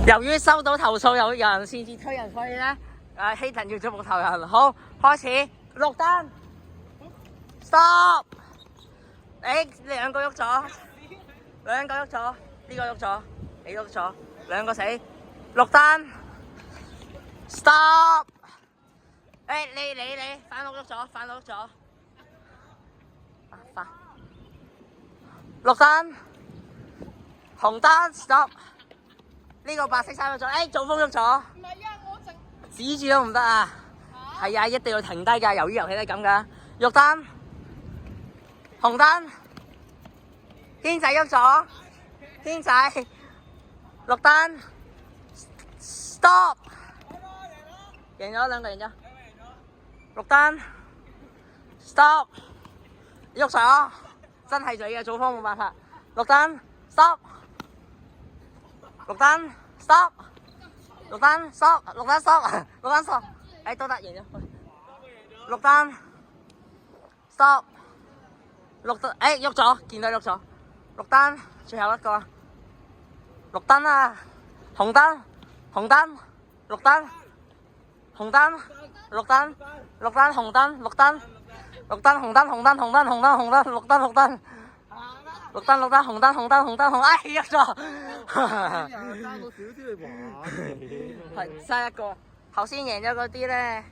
由於收到投訴有人擅自推人，所以咧希頓要做木頭人。好，開始綠燈 ，stop。兩個喐咗，兩個喐咗，呢個喐咗，你喐咗，兩個死。綠燈 ，stop。你，反路喐咗，反路喐咗。反。綠燈，紅燈 ，stop。呢個白色衫喐咗，做風喐咗。唔係啊，我指住都唔得啊。係啊，一定要停低㗎，由於遊戲都係咁㗎。綠燈，紅燈，軒仔喐咗，軒仔，綠燈 ，stop。贏咗兩個贏咗。綠燈 ，stop。喐咗，真係嘴嘅，早方冇辦法。綠燈 ，stop。綠燈 ，stop。綠燈 ，stop。綠燈 ，stop。綠燈 ，stop。都得贏咗。綠燈 ，stop。綠燈，喐咗，見到喐咗。綠燈，最後一個。綠燈啊，紅燈，紅燈，綠燈，紅燈，綠燈，綠燈，紅燈，綠燈，綠燈，紅燈，紅燈，紅燈，紅燈，紅燈，綠燈，綠燈。綠燈，綠燈，紅燈，紅燈，紅燈，紅，喐咗。爭到少啲你玩。係，爭一個。頭先贏咗嗰啲咧。